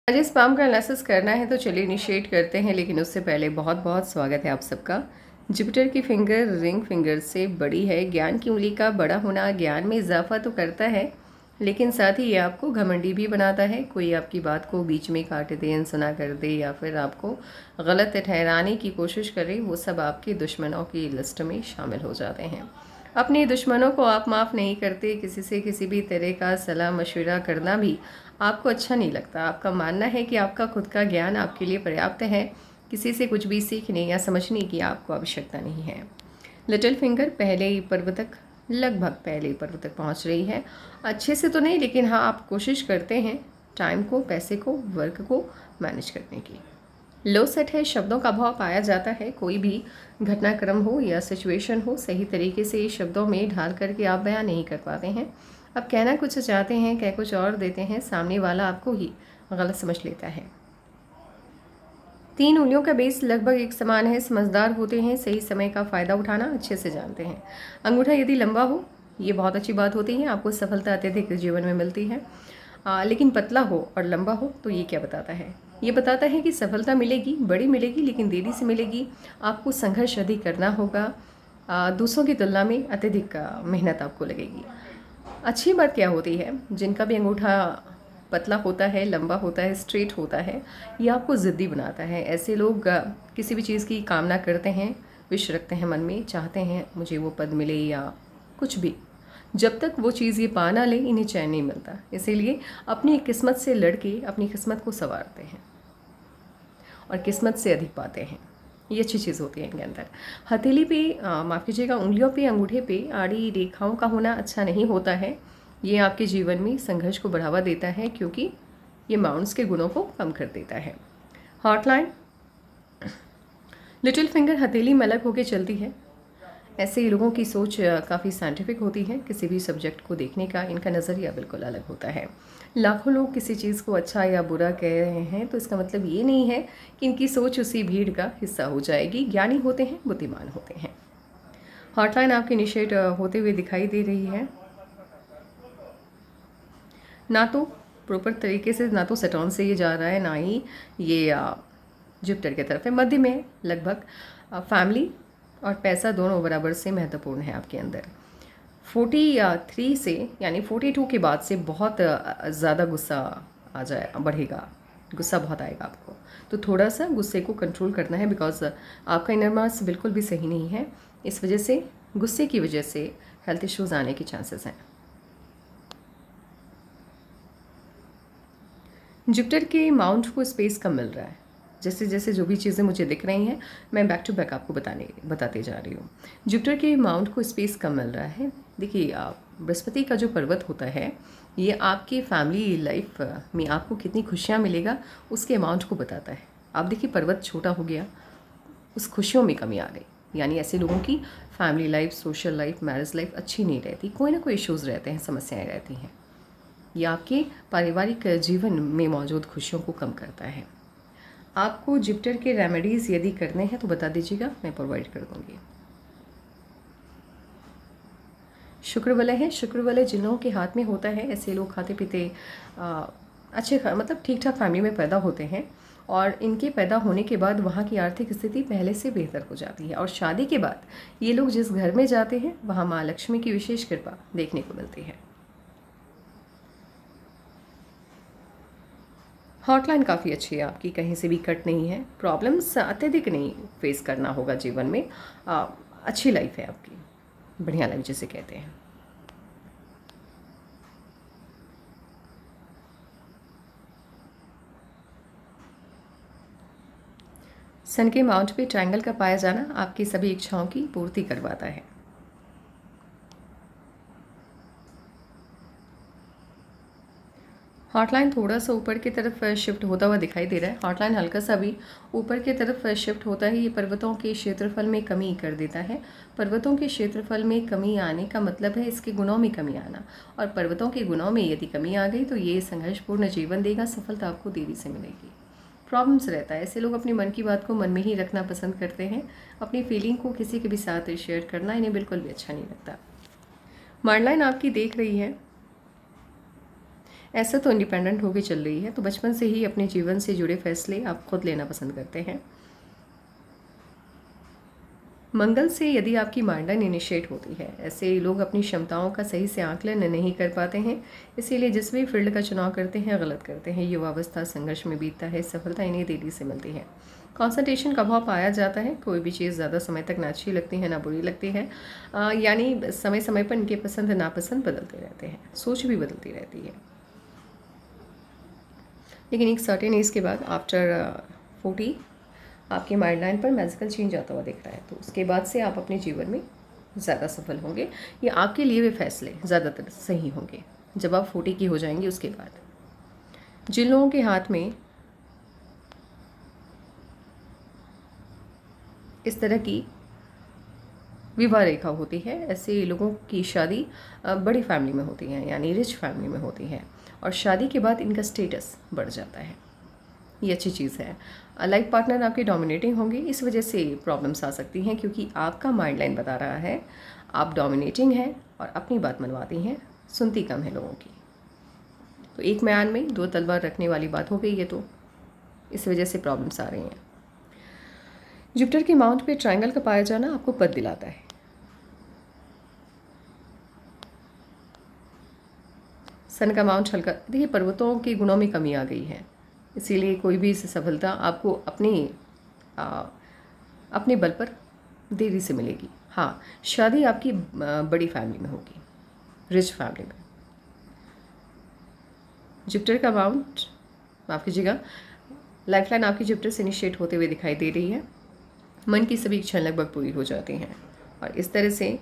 आज इस पाम का एनालिसिस करना है तो चलिए इनिशिएट करते हैं, लेकिन उससे पहले बहुत बहुत स्वागत है आप सबका। जुपिटर की फिंगर रिंग फिंगर से बड़ी है। ज्ञान की उंगली का बड़ा होना ज्ञान में इजाफा तो करता है, लेकिन साथ ही ये आपको घमंडी भी बनाता है। कोई आपकी बात को बीच में काट दे, अनसुना कर दे या फिर आपको गलत ठहराने की कोशिश करे, वो सब आपके दुश्मनों की लिस्ट में शामिल हो जाते हैं। अपने दुश्मनों को आप माफ़ नहीं करते। किसी से किसी भी तरह का सलाह मशवरा करना भी आपको अच्छा नहीं लगता। आपका मानना है कि आपका खुद का ज्ञान आपके लिए पर्याप्त है, किसी से कुछ भी सीखने या समझने की आपको आवश्यकता नहीं है। लिटिल फिंगर पहले पर्व तक, लगभग पहले पर्व तक पहुंच रही है। अच्छे से तो नहीं, लेकिन हाँ आप कोशिश करते हैं टाइम को, पैसे को, वर्क को मैनेज करने की। लो सेट है, शब्दों का भाव पाया जाता है। कोई भी घटनाक्रम हो या सिचुएशन हो, सही तरीके से शब्दों में ढाल करके आप बयान नहीं कर पाते हैं। आप कहना कुछ चाहते हैं, कह कुछ और देते हैं, सामने वाला आपको ही गलत समझ लेता है। 3 उंगलियों का बेस लगभग एक समान है। समझदार होते हैं, सही समय का फ़ायदा उठाना अच्छे से जानते हैं। अंगूठा यदि लंबा हो, ये बहुत अच्छी बात होती है, आपको सफलता अत्यधिक जीवन में मिलती है। लेकिन पतला हो और लंबा हो तो ये क्या बताता है? ये बताता है कि सफलता मिलेगी, बड़ी मिलेगी, लेकिन देरी से मिलेगी। आपको संघर्ष अधिक करना होगा, दूसरों की तुलना में अत्यधिक मेहनत आपको लगेगी। अच्छी बात क्या होती है, जिनका भी अंगूठा पतला होता है, लंबा होता है, स्ट्रेट होता है, ये आपको ज़िद्दी बनाता है। ऐसे लोग किसी भी चीज़ की कामना करते हैं, विश रखते हैं मन में, चाहते हैं मुझे वो पद मिले या कुछ भी। जब तक वो चीज़ ये पा ना ले, इन्हें चैन नहीं मिलता। इसीलिए अपनी किस्मत से लड़के अपनी किस्मत को संवारते हैं और किस्मत से अधिक पाते हैं। ये अच्छी चीज़ होती है इनके अंदर। हथेली पे, माफ़ कीजिएगा, उंगलियों पे, अंगूठे पे आड़ी रेखाओं का होना अच्छा नहीं होता है। ये आपके जीवन में संघर्ष को बढ़ावा देता है, क्योंकि ये माउंट्स के गुणों को कम कर देता है। हॉटलाइन, लिटिल फिंगर हथेली में अलग होकर चलती है। ऐसे लोगों की सोच काफ़ी साइंटिफिक होती है। किसी भी सब्जेक्ट को देखने का इनका नज़रिया बिल्कुल अलग होता है। लाखों लोग किसी चीज़ को अच्छा या बुरा कह रहे हैं तो इसका मतलब ये नहीं है कि इनकी सोच उसी भीड़ का हिस्सा हो जाएगी। ज्ञानी होते हैं, बुद्धिमान होते हैं। हॉटलाइन आपकी इनिशिएट होते हुए दिखाई दे रही है। ना तो प्रॉपर तरीके से, ना तो सेटॉन से ये जा रहा है, ना ही ये जुपिटर की तरफ है, मध्य में लगभग। फैमिली और पैसा दोनों बराबर से महत्वपूर्ण है आपके अंदर। 43 से यानी 42 के बाद से बहुत ज़्यादा गुस्सा आ जाए, बढ़ेगा, गुस्सा बहुत आएगा आपको। तो थोड़ा सा गुस्से को कंट्रोल करना है, बिकॉज आपका इनर मास बिल्कुल भी सही नहीं है। इस वजह से, गुस्से की वजह से हेल्थ इश्यूज आने के चांसेस हैं। जुपिटर के माउंट को स्पेस कम मिल रहा है। जैसे जैसे जो भी चीज़ें मुझे दिख रही हैं, मैं बैक टू बैक आपको बताते जा रही हूँ। जुपिटर के माउंट को स्पेस कम मिल रहा है। देखिए, बृहस्पति का जो पर्वत होता है, ये आपकी फैमिली लाइफ में आपको कितनी खुशियाँ मिलेगा उसके अमाउंट को बताता है। आप देखिए, पर्वत छोटा हो गया, उस खुशियों में कमी आ गई। यानी ऐसे लोगों की family life, social life, marriage life अच्छी नहीं रहती, कोई ना कोई इश्यूज़ रहते हैं, समस्याएँ रहती हैं। ये आपके पारिवारिक जीवन में मौजूद खुशियों को कम करता है। आपको जुपिटर के रेमेडीज़ यदि करने हैं तो बता दीजिएगा, मैं प्रोवाइड कर दूंगी। शुक्र वलय है। शुक्र वलय जिन लोगों के हाथ में होता है, ऐसे लोग खाते पीते अच्छे, मतलब ठीक ठाक फैमिली में पैदा होते हैं, और इनके पैदा होने के बाद वहाँ की आर्थिक स्थिति पहले से बेहतर हो जाती है। और शादी के बाद ये लोग जिस घर में जाते हैं, वहाँ माँ लक्ष्मी की विशेष कृपा देखने को मिलती है। हॉटलाइन काफ़ी अच्छी है आपकी, कहीं से भी कट नहीं है। प्रॉब्लम्स अत्यधिक नहीं फेस करना होगा जीवन में। अच्छी लाइफ है आपकी, बढ़िया लाइफ जिसे कहते हैं। सन के माउंट पे ट्रायंगल का पाया जाना आपकी सभी इच्छाओं की पूर्ति करवाता है। हॉटलाइन थोड़ा सा ऊपर की तरफ शिफ्ट होता हुआ दिखाई दे रहा है। हॉटलाइन हल्का सा भी ऊपर की तरफ शिफ्ट होता है। ये पर्वतों के क्षेत्रफल में कमी कर देता है। पर्वतों के क्षेत्रफल में कमी आने का मतलब है इसके गुणों में कमी आना, और पर्वतों के गुणों में यदि कमी आ गई तो ये संघर्षपूर्ण जीवन देगा, सफलता आपको देरी से मिलेगी। प्रॉब्लम्स रहता है। ऐसे लोग अपनी मन की बात को मन में ही रखना पसंद करते हैं। अपनी फीलिंग को किसी के भी साथ शेयर करना इन्हें बिल्कुल भी अच्छा नहीं लगता। मार्लाइन आपकी देख रही है। ऐसा तो इंडिपेंडेंट होकर चल रही है, तो बचपन से ही अपने जीवन से जुड़े फैसले आप खुद लेना पसंद करते हैं। मंगल से यदि आपकी माइंडलाइन इनिशिएट होती है, ऐसे लोग अपनी क्षमताओं का सही से आकलन नहीं कर पाते हैं, इसीलिए जिस भी फील्ड का चुनाव करते हैं गलत करते हैं। युवावस्था संघर्ष में बीतता है, सफलता इन्हें देरी से मिलती है। कंसंट्रेशन का अभाव पाया जाता है, कोई भी चीज़ ज़्यादा समय तक ना अच्छी लगती है ना बुरी लगती है। यानी समय समय पर इनके पसंद नापसंद बदलते रहते हैं, सोच भी बदलती रहती है। लेकिन एक सर्टेन एज के बाद आफ्टर 40 आपके माइंडलाइन पर मैजिकल चेंज आता हुआ दिख रहा है, तो उसके बाद से आप अपने जीवन में ज़्यादा सफल होंगे। या आपके लिए वे फैसले ज़्यादातर सही होंगे जब आप 40 की हो जाएंगे। उसके बाद जिन लोगों के हाथ में इस तरह की विवाह रेखा होती है, ऐसे लोगों की शादी बड़ी फैमिली में होती है, यानी रिच फैमिली में होती है, और शादी के बाद इनका स्टेटस बढ़ जाता है। ये अच्छी चीज़ है। लाइफ पार्टनर आपके डोमिनेटिंग होंगे, इस वजह से प्रॉब्लम्स आ सकती हैं, क्योंकि आपका माइंडलाइन बता रहा है आप डोमिनेटिंग हैं और अपनी बात मनवाती हैं, सुनती कम है लोगों की। तो एक म्यान में दो तलवार रखने वाली बात हो गई है, तो इस वजह से प्रॉब्लम्स आ रही हैं। जुपिटर के माउंट पे ट्रायंगल का पाया जाना आपको पद दिलाता है। सन का माउंट हल्का, देखिए पर्वतों के गुणों में कमी आ गई है, इसीलिए कोई भी सफलता आपको अपने बल पर देरी से मिलेगी। हाँ, शादी आपकी बड़ी फैमिली में होगी, रिच फैमिली में। जुपिटर का माउंट, माफ कीजिएगा, लाइफलाइन आपकी जुपिटर से इनिशिएट होते हुए दिखाई दे रही है। मन की सभी इच्छाएं लगभग पूरी हो जाती हैं, और इस तरह से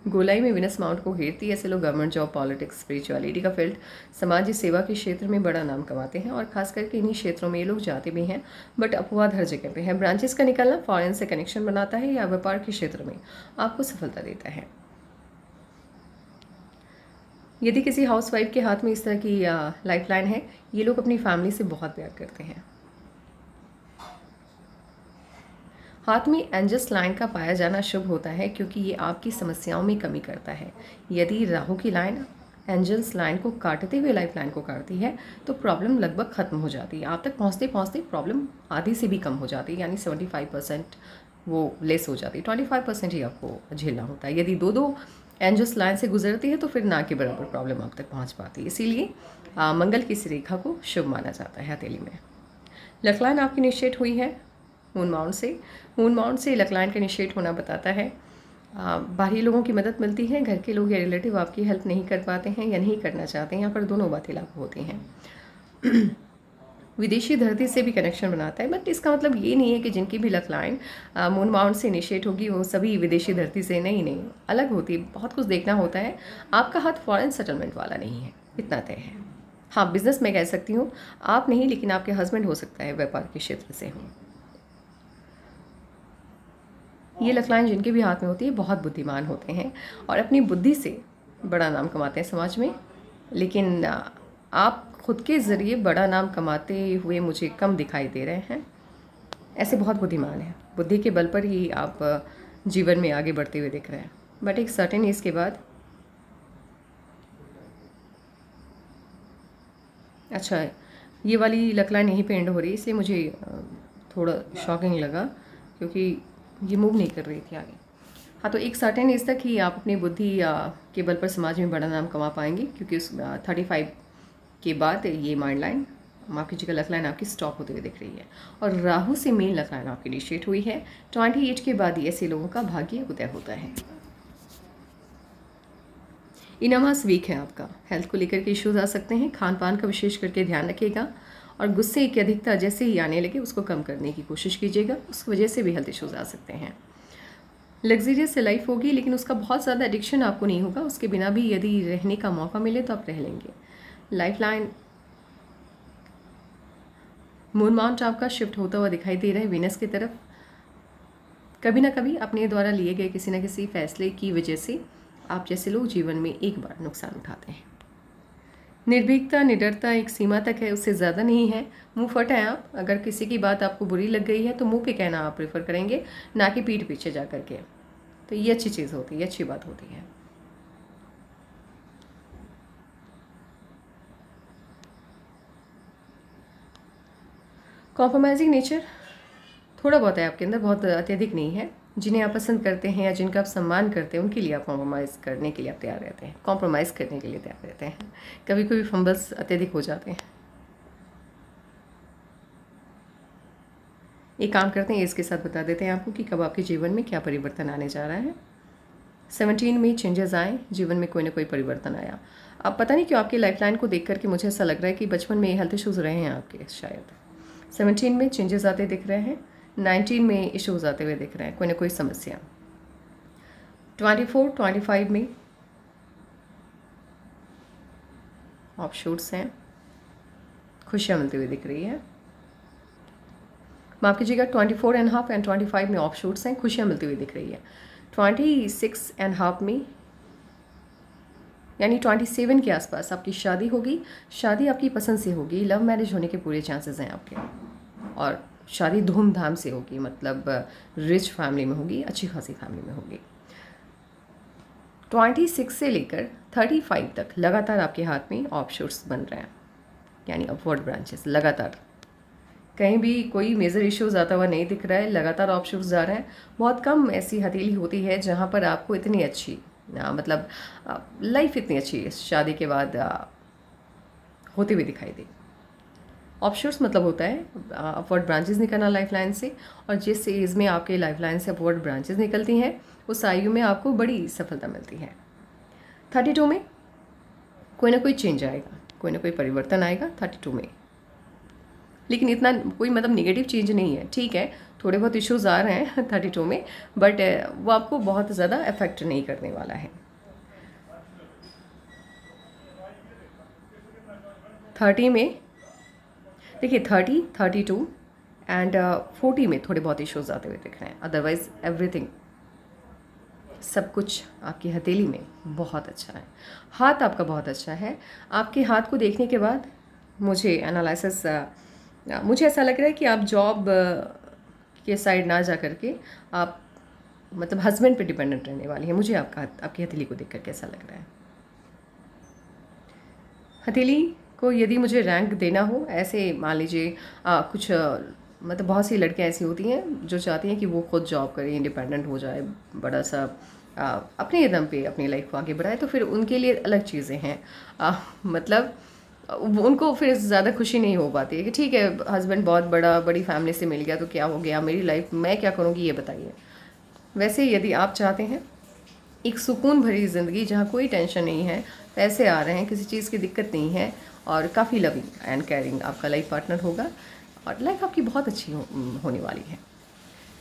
गोलाई में विनस माउंट को घेरती है। ऐसे लोग गवर्नमेंट जॉब, पॉलिटिक्स, स्पिरिचुअलिटी का फील्ड, समाज सेवा के क्षेत्र में बड़ा नाम कमाते हैं, और खास करके इन्हीं क्षेत्रों में ये लोग जाते भी हैं, बट अपवाद हर जगह पे है। ब्रांचेस का निकलना फॉरेन से कनेक्शन बनाता है या व्यापार के क्षेत्र में आपको सफलता देता है। यदि किसी हाउसवाइफ के हाथ में इस तरह की लाइफलाइन है, ये लोग अपनी फैमिली से बहुत प्यार करते हैं। हाथ में एंजल्स लाइन का पाया जाना शुभ होता है, क्योंकि ये आपकी समस्याओं में कमी करता है। यदि राहु की लाइन एंजल्स लाइन को काटते हुए लाइफ लाइन को काटती है, तो प्रॉब्लम लगभग खत्म हो जाती है। आप तक पहुंचते पहुंचते प्रॉब्लम आधी से भी कम हो जाती है, यानी 75% वो लेस हो जाती है। 25% ही आपको झेलना होता है। यदि दो एंजल्स लाइन से गुजरती है, तो फिर ना के बराबर प्रॉब्लम आप तक पहुँच पाती है। इसीलिए मंगल की इस रेखा को शुभ माना जाता है हथेली में। लक लाइन आपकी निश्चित हुई है मून माउंट से लक लाइन का इनिशिएट होना बताता है बाहरी लोगों की मदद मिलती है। घर के लोग या रिलेटिव आपकी हेल्प नहीं कर पाते हैं या नहीं करना चाहते हैं, यहाँ पर दोनों बातें लागू होती हैं। विदेशी धरती से भी कनेक्शन बनाता है, बट इसका मतलब ये नहीं है कि जिनकी भी लक लाइन मून माउंट से इनिशिएट होगी वो सभी विदेशी धरती से, नहीं, अलग होती है। बहुत कुछ देखना होता है। आपका हाथ फॉरेन सेटलमेंट वाला नहीं है, इतना तय है। हाँ, बिजनेस में कह सकती हूँ, आप नहीं, लेकिन आपके हस्बैंड हो सकता है व्यापार के क्षेत्र से हो। ये लक लाइन जिनके भी हाथ में होती है बहुत बुद्धिमान होते हैं और अपनी बुद्धि से बड़ा नाम कमाते हैं समाज में। लेकिन आप खुद के ज़रिए बड़ा नाम कमाते हुए मुझे कम दिखाई दे रहे हैं। ऐसे बहुत बुद्धिमान हैं, बुद्धि के बल पर ही आप जीवन में आगे बढ़ते हुए दिख रहे हैं। बट एक सर्टेन एज के बाद, अच्छा ये वाली लक लाइन यहीं पे एंड हो रही है, इसलिए मुझे थोड़ा शॉकिंग लगा, क्योंकि ये मूव नहीं कर रही थी आगे। हाँ, तो एक सर्टेन एज तक ही आप अपनी बुद्धि के बल पर समाज में बड़ा नाम कमा पाएंगे, क्योंकि उस 35 के बाद ये माइंड लाइन, माफ कीजिएगा, लक लाइन आपकी स्टॉप होते हुए दिख रही है। और राहु से मेन लक लाइन आपकी इनिशिएट हुई है। 28 के बाद ही ऐसे लोगों का भाग्य उदय होता है। इनामास वीक है आपका, हेल्थ को लेकर के इश्यूज आ सकते हैं। खान पान का विशेष करके ध्यान रखिएगा, और गुस्से की अधिकता जैसे ही आने लगे उसको कम करने की कोशिश कीजिएगा, उस वजह से भी हेल्थ इश्यूज आ सकते हैं। लग्जरियस से लाइफ होगी, लेकिन उसका बहुत ज़्यादा एडिक्शन आपको नहीं होगा। उसके बिना भी यदि रहने का मौका मिले तो आप रह लेंगे। लाइफ लाइन मून माउंट आपका शिफ्ट होता हुआ दिखाई दे रहा है वीनस की तरफ। कभी ना कभी अपने द्वारा लिए गए किसी न किसी फैसले की वजह से आप जैसे लोग जीवन में एक बार नुकसान उठाते हैं। निर्भीकता, निडरता एक सीमा तक है, उससे ज़्यादा नहीं है। मुंह फट है आप, अगर किसी की बात आपको बुरी लग गई है तो मुंह पे कहना आप प्रेफर करेंगे, ना कि पीठ पीछे जा करके। तो ये अच्छी चीज़ होती है, अच्छी बात होती है। कॉम्प्रोमाइजिंग नेचर थोड़ा बहुत है आपके अंदर, बहुत अत्यधिक नहीं है। जिन्हें आप पसंद करते हैं या जिनका आप सम्मान करते हैं उनके लिए आप कॉम्प्रोमाइज़ करने के लिए आप तैयार रहते हैं, कॉम्प्रोमाइज़ करने के लिए तैयार रहते हैं। कभी कभी फंबल्स अत्यधिक हो जाते हैं। एक काम करते हैं, इसके साथ बता देते हैं आपको कि कब आपके जीवन में क्या परिवर्तन आने जा रहा है। 17 में चेंजेस आए, जीवन में कोई ना कोई परिवर्तन आया। अब पता नहीं क्यों आपकी लाइफलाइन को देख करके मुझे ऐसा लग रहा है कि बचपन में हेल्थ इश्यूज़ रहे हैं आपके, शायद 17 में चेंजेस आते दिख रहे हैं, 19 में इश्यूज़ आते हुए दिख रहे हैं, कोई ना कोई समस्या। 24, 25 में ऑफशूट्स हैं, खुशियाँ मिलती हुई दिख रही है। माफ़ कीजिएगा, 24.5 एंड 25 में ऑफशूट्स हैं, खुशियाँ मिलती हुई दिख रही है। 26.5 में यानी 27 के आसपास आपकी शादी होगी। शादी आपकी पसंद से होगी, लव मैरिज होने के पूरे चांसेस हैं आपके, और शादी धूमधाम से होगी, मतलब रिच फैमिली में होगी, अच्छी खासी फैमिली में होगी। 26 से लेकर 35 तक लगातार आपके हाथ में ऑफशूट्स बन रहे हैं, यानी अपवर्ड ब्रांचेस लगातार। कहीं भी कोई मेजर इश्यूज आता हुआ नहीं दिख रहा है, लगातार ऑफशूट्स जा रहे हैं। बहुत कम ऐसी हथेली होती है जहाँ पर आपको इतनी अच्छी मतलब लाइफ इतनी अच्छी शादी के बाद होते हुए दिखाई दे। ऑफशूट्स मतलब होता है अपवर्ड ब्रांचेस निकलना लाइफ लाइन से, और जिस एज में आपके लाइफ लाइन से अपवर्ड ब्रांचेस निकलती हैं उस आयु में आपको बड़ी सफलता मिलती है। 32 में कोई ना कोई चेंज आएगा, कोई ना कोई परिवर्तन आएगा 32 में, लेकिन इतना कोई मतलब नेगेटिव चेंज नहीं है। ठीक है, थोड़े बहुत इश्यूज आ रहे हैं 32 में, बट वो आपको बहुत ज़्यादा अफेक्ट नहीं करने वाला है। 30 में देखिए, 30, 32 एंड 40 में थोड़े बहुत इश्यूज आते हुए दिख रहे हैं। अदरवाइज एवरीथिंग, सब कुछ आपकी हथेली में बहुत अच्छा है। हाथ आपका बहुत अच्छा है। आपके हाथ को देखने के बाद मुझे एनालिसिस मुझे ऐसा लग रहा है कि आप जॉब के साइड ना जा करके आप मतलब हस्बैंड पे डिपेंडेंट रहने वाली है। मुझे आपकी हथेली को देखकर कैसा लग रहा है। हथेली को यदि मुझे रैंक देना हो, ऐसे मान लीजिए कुछ मतलब बहुत सी लड़कियां ऐसी होती हैं जो चाहती हैं कि वो खुद जॉब करे, इंडिपेंडेंट हो जाए, बड़ा सा अपने दम पे अपनी लाइफ को आगे बढ़ाए, तो फिर उनके लिए अलग चीज़ें हैं। मतलब उनको फिर ज़्यादा खुशी नहीं हो पाती है कि ठीक है हस्बैंड बहुत बड़ी फैमिली से मिल गया तो क्या हो गया, मेरी लाइफ मैं क्या करूँगी ये बताइए। वैसे यदि आप चाहते हैं एक सुकून भरी ज़िंदगी जहाँ कोई टेंशन नहीं है, पैसे आ रहे हैं, किसी चीज़ की दिक्कत नहीं है, और काफ़ी लविंग एंड केयरिंग आपका लाइफ पार्टनर होगा, और लाइफ आपकी बहुत अच्छी होने वाली है।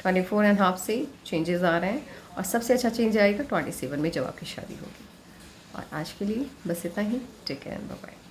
24.5 से चेंजेस आ रहे हैं, और सबसे अच्छा चेंज आएगा 27 में जब आपकी शादी होगी। और आज के लिए बस इतना ही। Take care, bye bye.